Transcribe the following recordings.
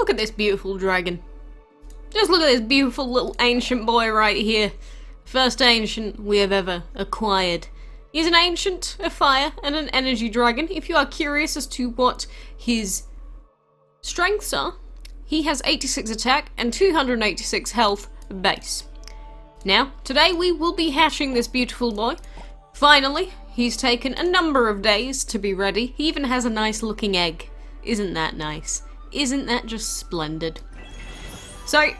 Look at this beautiful dragon. Just look at this beautiful little ancient boy right here. First ancient we have ever acquired. He's an ancient, a fire, and an energy dragon. If you are curious as to what his strengths are, he has 86 attack and 286 health base. Now, today we will be hatching this beautiful boy. Finally, he's taken a number of days to be ready. He even has a nice looking egg. Isn't that nice? Isn't that just splendid? So,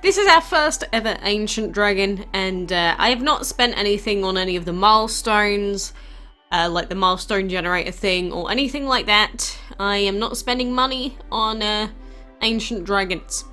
this is our first ever ancient dragon, and I have not spent anything on any of the milestones, like the milestone generator thing or anything like that. I am not spending money on ancient dragons.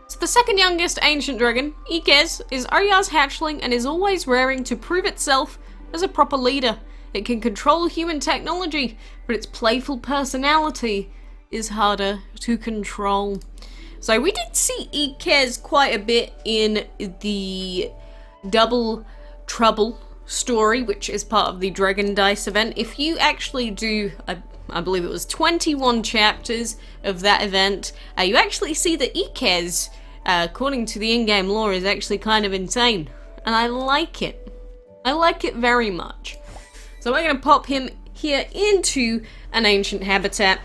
So the second youngest ancient dragon, IK'EZ, is IK'EZ hatchling and is always raring to prove itself as a proper leader. It can control human technology, but its playful personality is harder to control. So we did see IK'EZ quite a bit in the Double Trouble story, which is part of the Dragon Dice event. If you actually do, I believe it was 21 chapters of that event, you actually see that IK'EZ, according to the in-game lore, is actually kind of insane. And I like it. I like it very much. So we're going to pop him here into an ancient habitat.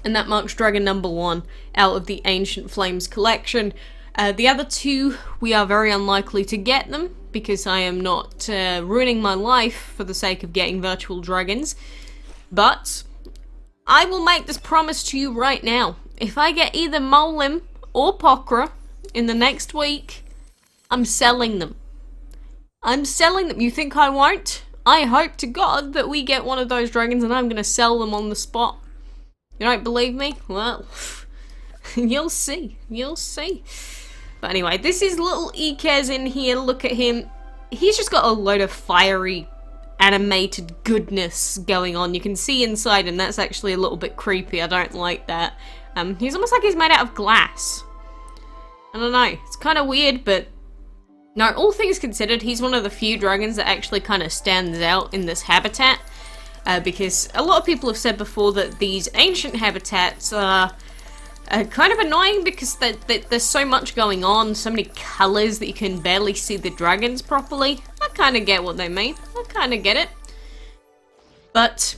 And that marks dragon number 1 out of the Ancient Flames collection. The other 2, we are very unlikely to get them, because I am not ruining my life for the sake of getting virtual dragons. But I will make this promise to you right now. If I get either Molim or Pokra in the next week, I'm selling them. I'm selling them. You think I won't? I hope to God that we get one of those dragons and I'm going to sell them on the spot. You don't believe me? Well, you'll see. You'll see. But anyway, this is little IK'EZ in here. Look at him. He's just got a load of fiery animated goodness going on. You can see inside and that's actually a little bit creepy. I don't like that. He's almost like he's made out of glass. I don't know. It's kind of weird, but no, all things considered, he's one of the few dragons that actually kind of stands out in this habitat. Because a lot of people have said before that these ancient habitats are kind of annoying because there's so much going on, so many colours that you can barely see the dragons properly. I kind of get what they mean. I kind of get it. But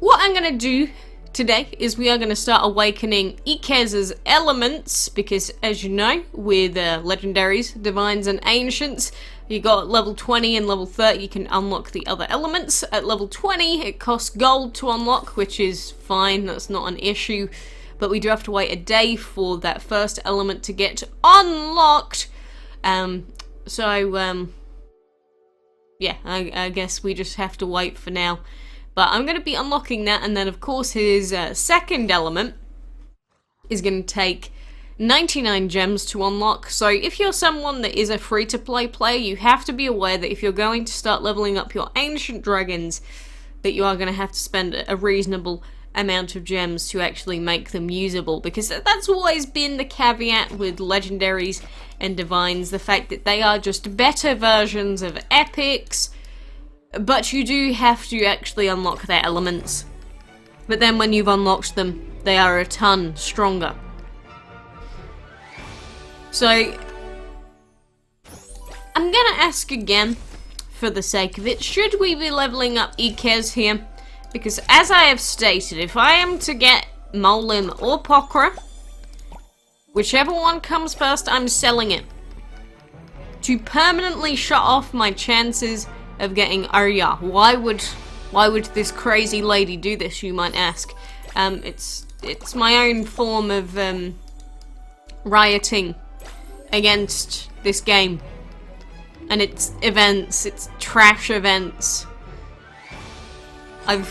what I'm going to do today is we are going to start awakening IK'EZ's elements, because as you know, with legendaries, divines and ancients, you got level 20 and level 30 you can unlock the other elements. At level 20 it costs gold to unlock, which is fine, that's not an issue, but we do have to wait a day for that first element to get unlocked. Yeah, I guess we just have to wait for now. But I'm going to be unlocking that, and then of course his second element is going to take 99 gems to unlock. So if you're someone that is a free-to-play player, you have to be aware that if you're going to start leveling up your ancient dragons, that you are going to have to spend a reasonable amount of gems to actually make them usable, because that's always been the caveat with legendaries and divines, the fact that they are just better versions of epics. But you do have to actually unlock their elements. But then when you've unlocked them, they are a ton stronger. So, I'm gonna ask again, for the sake of it, should we be leveling up IK'EZ here? Because as I have stated, if I am to get Molim or Pokra, whichever one comes first, I'm selling it. To permanently shut off my chances of getting Arya. Why would this crazy lady do this, you might ask? It's my own form of rioting against this game and its events, its trash events. I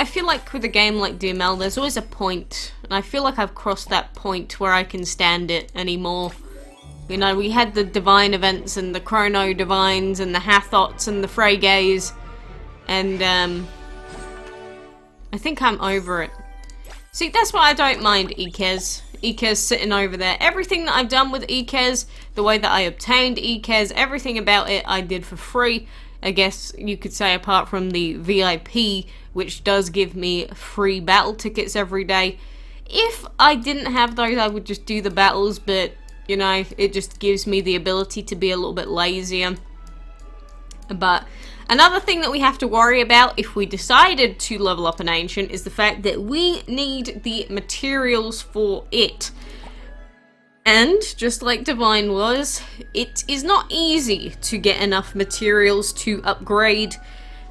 feel like with a game like DML, there's always a point, and I feel like I've crossed that point where I can stand it anymore. You know, we had the divine events and the chrono divines and the Hathots and the Freygays, and I think I'm over it. See, that's why I don't mind IK'EZ. IK'EZ sitting over there. Everything that I've done with IK'EZ, the way that I obtained IK'EZ, everything about it I did for free. I guess you could say, apart from the VIP, which does give me free battle tickets every day. If I didn't have those, I would just do the battles, but, you know, it just gives me the ability to be a little bit lazier. But another thing that we have to worry about if we decided to level up an ancient is the fact that we need the materials for it. And, just like Divine was, it is not easy to get enough materials to upgrade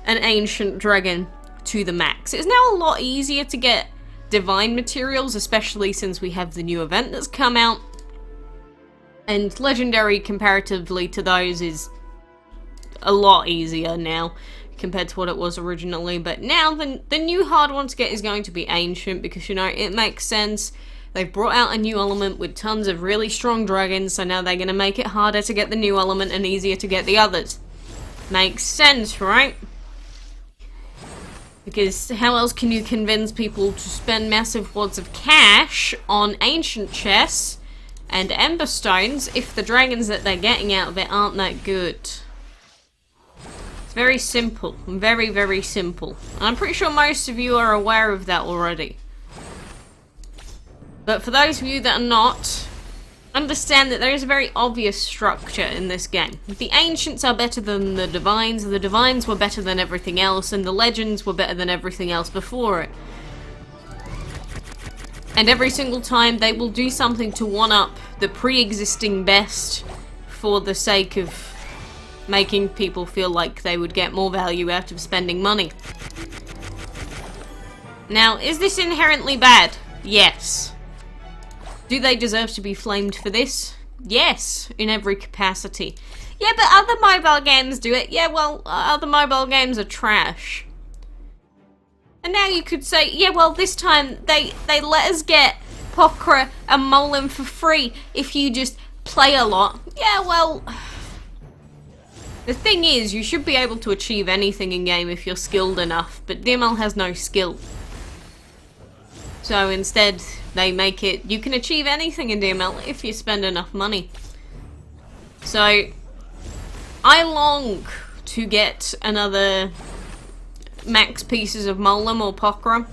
an ancient dragon to the max. It's now a lot easier to get Divine materials, especially since we have the new event that's come out. And Legendary, comparatively to those, is a lot easier now compared to what it was originally. But now the new hard one to get is going to be Ancient, because, you know, it makes sense. They've brought out a new element with tons of really strong dragons, so now they're going to make it harder to get the new element and easier to get the others. Makes sense, right? Because how else can you convince people to spend massive wads of cash on ancient chests and emberstones if the dragons that they're getting out of it aren't that good? It's very simple. Very, very simple. And I'm pretty sure most of you are aware of that already. But for those of you that are not, understand that there is a very obvious structure in this game. The Ancients are better than the Divines were better than everything else, and the Legends were better than everything else before it. And every single time they will do something to one-up the pre-existing best for the sake of making people feel like they would get more value out of spending money. Now, is this inherently bad? Yes. Do they deserve to be flamed for this? Yes, in every capacity. Yeah, but other mobile games do it. Yeah, well, other mobile games are trash. And now you could say, yeah, well, this time they let us get Pokra and Molin for free if you just play a lot. Yeah, well, the thing is, you should be able to achieve anything in-game if you're skilled enough, but DML has no skill. So instead, they make it, you can achieve anything in DML if you spend enough money. So, I long to get another max pieces of Molem or Pokra,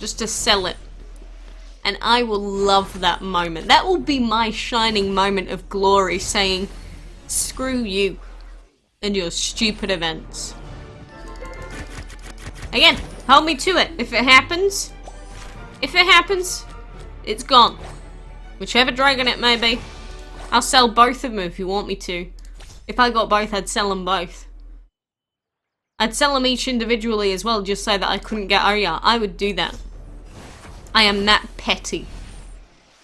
just to sell it. And I will love that moment. That will be my shining moment of glory, saying, screw you and your stupid events. Again, hold me to it. If it happens, it's gone. Whichever dragon it may be. I'll sell both of them if you want me to. If I got both, I'd sell them both. I'd sell them each individually as well, just so that I couldn't get Oya. I would do that. I am that petty.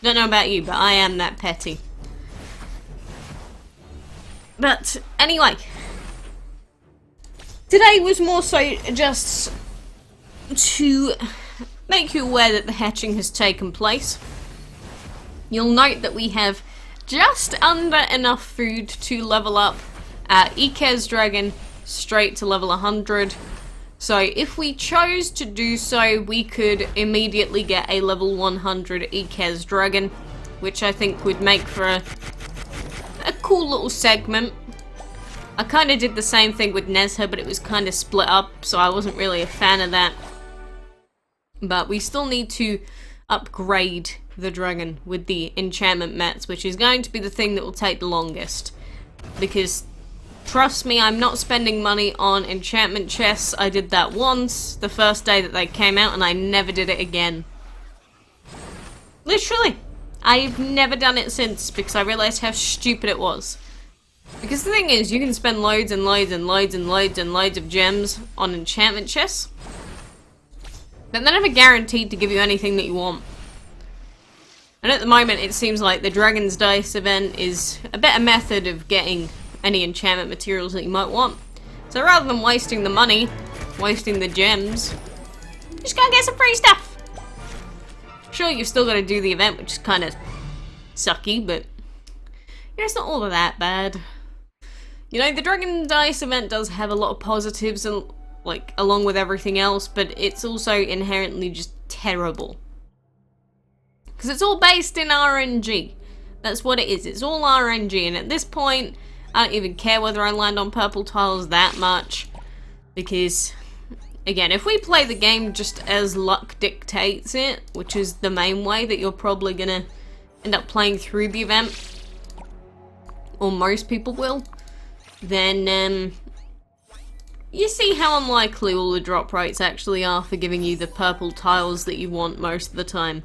Don't know about you, but I am that petty. But, anyway. Today was more so just to make you aware that the hatching has taken place. You'll note that we have just under enough food to level up our IK'EZ Dragon straight to level 100. So if we chose to do so, we could immediately get a level 100 IK'EZ Dragon, which I think would make for a cool little segment. I kind of did the same thing with Nezha, but it was kind of split up, so I wasn't really a fan of that. But we still need to upgrade the dragon with the enchantment mats, which is going to be the thing that will take the longest. Because, trust me, I'm not spending money on enchantment chests. I did that once, the first day that they came out, and I never did it again. Literally. I've never done it since, because I realised how stupid it was. Because the thing is, you can spend loads and loads and loads and loads and loads of gems on enchantment chests, but they're never guaranteed to give you anything that you want. And at the moment, it seems like the Dragon's Dice event is a better method of getting any enchantment materials that you might want. So rather than wasting the money, wasting the gems, just go and get some free stuff. Sure, you've still got to do the event, which is kind of sucky, but you know, it's not all of that bad. You know, the Dragon Dice event does have a lot of positives, and like, along with everything else, but it's also inherently just terrible. Because it's all based in RNG. That's what it is. It's all RNG, and at this point, I don't even care whether I land on purple tiles that much, because, again, if we play the game just as luck dictates it, which is the main way that you're probably gonna end up playing through the event, or most people will, then you see how unlikely all the drop rates actually are for giving you the purple tiles that you want most of the time.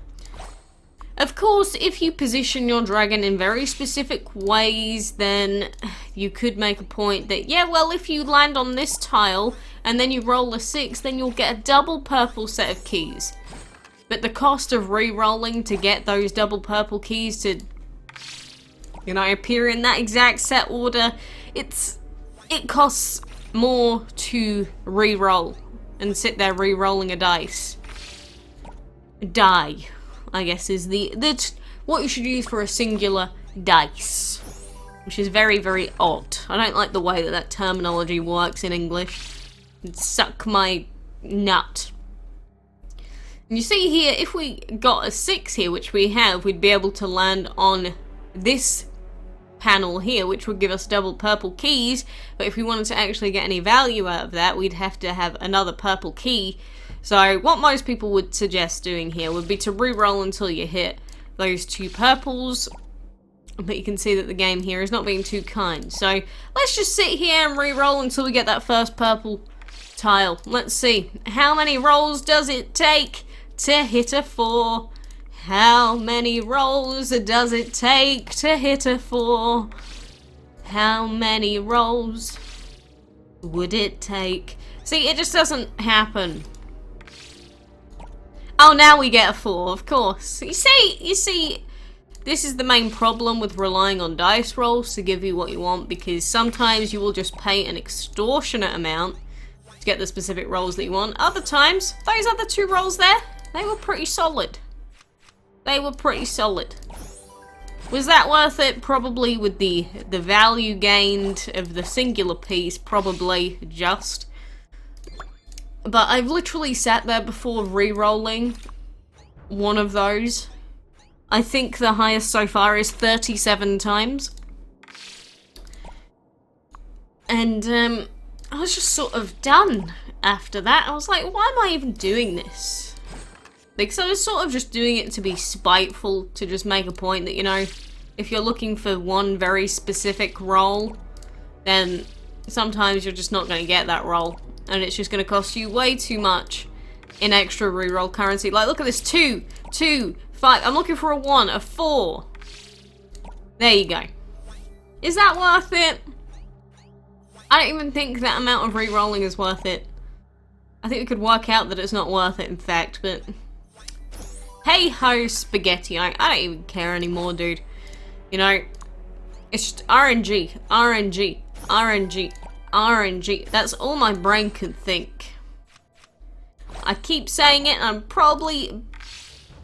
Of course, if you position your dragon in very specific ways, then you could make a point that, yeah, well, if you land on this tile and then you roll a 6, then you'll get a double purple set of keys. But the cost of re-rolling to get those double purple keys to, you know, appear in that exact set order, it costs more to re-roll and sit there re-rolling a dice. Die, I guess, is what you should use for a singular dice, which is very, very odd. I don't like the way that terminology works in English. It'd suck my nut. And you see here, if we got a 6 here, which we have, we'd be able to land on this panel here, which would give us double purple keys, but if we wanted to actually get any value out of that, we'd have to have another purple key. So what most people would suggest doing here would be to re-roll until you hit those 2 purples, but you can see that the game here is not being too kind. So let's just sit here and re-roll until we get that first purple tile. Let's see, how many rolls does it take to hit a 4? How many rolls does it take to hit a 4? How many rolls would it take? See, it just doesn't happen. Oh, now we get a 4, of course. You see, this is the main problem with relying on dice rolls to give you what you want, because sometimes you will just pay an extortionate amount to get the specific rolls that you want. Other times, those other 2 rolls there, they were pretty solid. They were pretty solid. Was that worth it? Probably, with the value gained of the singular piece, probably just. But I've literally sat there before re-rolling one of those. I think the highest so far is 37 times. And I was just sort of done after that. I was like, why am I even doing this? Because I was sort of just doing it to be spiteful, to just make a point that, you know, if you're looking for one very specific roll, then sometimes you're just not going to get that roll. And it's just going to cost you way too much in extra reroll currency. Like, look at this. 2, 2, 5. I'm looking for a 1, a 4. There you go. Is that worth it? I don't even think that amount of rerolling is worth it. I think we could work out that it's not worth it, in fact, but hey ho, spaghetti. I don't even care anymore, dude. You know, it's just RNG, RNG, RNG. RNG. That's all my brain could think. I keep saying it, and I'm probably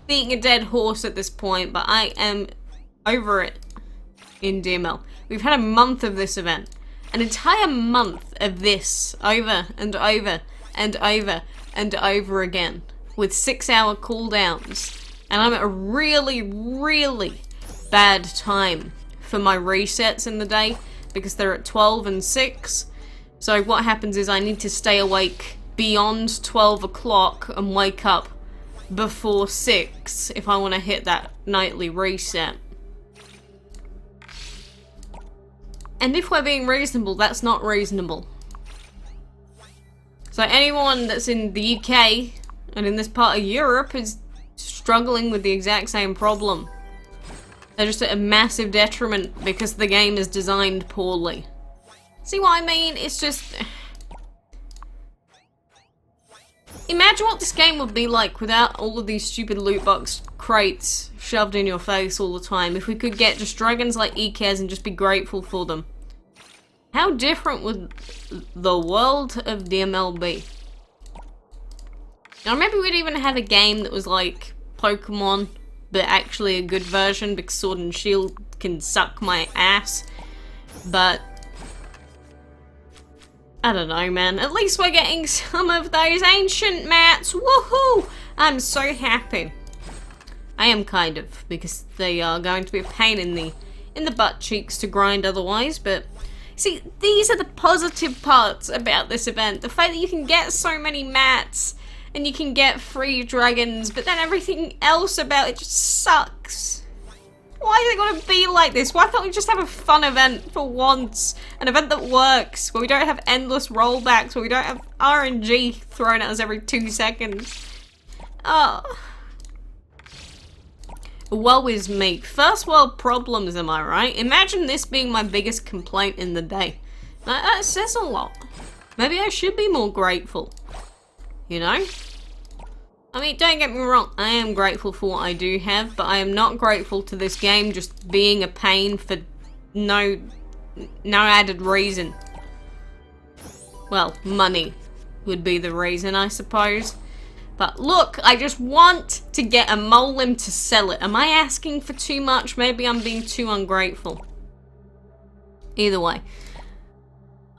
beating a dead horse at this point, but I am over it in DML. We've had a month of this event. An entire month of this over and over and over and over again with 6-hour cooldowns. And I'm at a really, really bad time for my resets in the day because they're at 12 and 6. So what happens is I need to stay awake beyond 12 o'clock and wake up before 6 if I want to hit that nightly reset. And if we're being reasonable, that's not reasonable. So anyone that's in the UK and in this part of Europe is struggling with the exact same problem. They're just at a massive detriment because the game is designed poorly. See what I mean? It's just... Imagine what this game would be like without all of these stupid loot box crates shoved in your face all the time. If we could get just dragons like IK'EZ and just be grateful for them. How different would the world of DML be? Now maybe we'd even have a game that was like Pokemon, but actually a good version because Sword and Shield can suck my ass. But I don't know, man. At least we're getting some of those ancient mats. Woohoo! I'm so happy. I am kind of, because they are going to be a pain in the butt cheeks to grind otherwise, but See, these are the positive parts about this event. The fact that you can get so many mats, and you can get free dragons, but then everything else about it just sucks. Why is it gonna be like this? Why can't we just have a fun event for once? An event that works, where we don't have endless rollbacks, where we don't have RNG thrown at us every 2 seconds. Oh. Woe is me. First world problems, am I right? Imagine this being my biggest complaint in the day. That says a lot. Maybe I should be more grateful. You know? I mean, don't get me wrong, I am grateful for what I do have, but I am not grateful to this game just being a pain for no added reason. Well, money would be the reason, I suppose. But look, I just want to get a mole limb to sell it. Am I asking for too much? Maybe I'm being too ungrateful. Either way.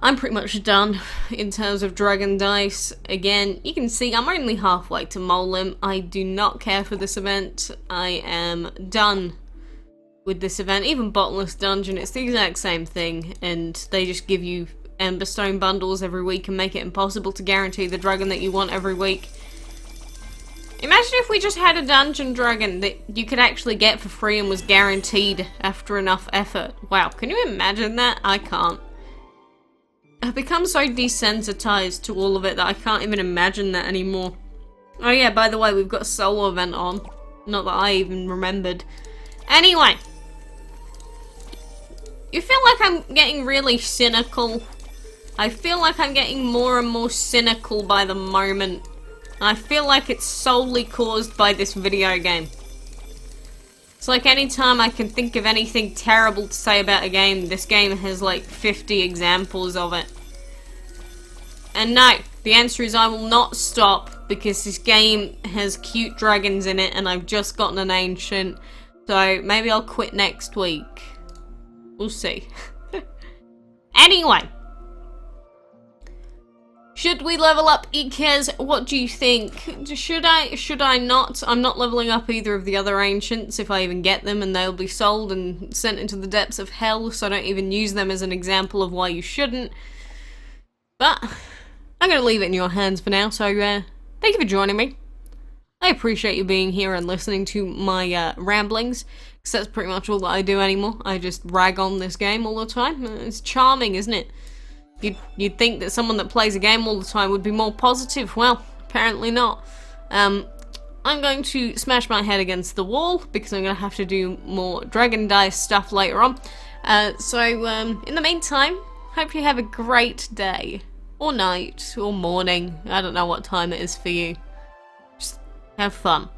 I'm pretty much done in terms of dragon dice. Again, you can see I'm only halfway to mole limb. I do not care for this event. I am done with this event. Even bottomless dungeon, it's the exact same thing, and they just give you emberstone bundles every week and make it impossible to guarantee the dragon that you want every week. Imagine if we just had a dungeon dragon that you could actually get for free and was guaranteed after enough effort. Wow, can you imagine that? I can't. I've become so desensitized to all of it that I can't even imagine that anymore. Oh yeah, by the way, we've got a solo event on. Not that I even remembered. Anyway. You feel like I'm getting really cynical. I feel like I'm getting more and more cynical by the moment. I feel like it's solely caused by this video game. It's like anytime I can think of anything terrible to say about a game, this game has like 50 examples of it. And no, the answer is I will not stop, because this game has cute dragons in it and I've just gotten an ancient. So maybe I'll quit next week. We'll see. Anyway. Should we level up IK'EZ? What do you think? Should I not? I'm not leveling up either of the other ancients if I even get them, and they'll be sold and sent into the depths of hell, so I don't even use them as an example of why you shouldn't. But I'm going to leave it in your hands for now, so thank you for joining me. I appreciate you being here and listening to my ramblings, because that's pretty much all that I do anymore. I just rag on this game all the time. It's charming, isn't it? You'd think that someone that plays a game all the time would be more positive. Well, apparently not. I'm going to smash my head against the wall because I'm going to have to do more dragon dice stuff later on. In the meantime, hope you have a great day. Or night. Or morning. I don't know what time it is for you. Just have fun.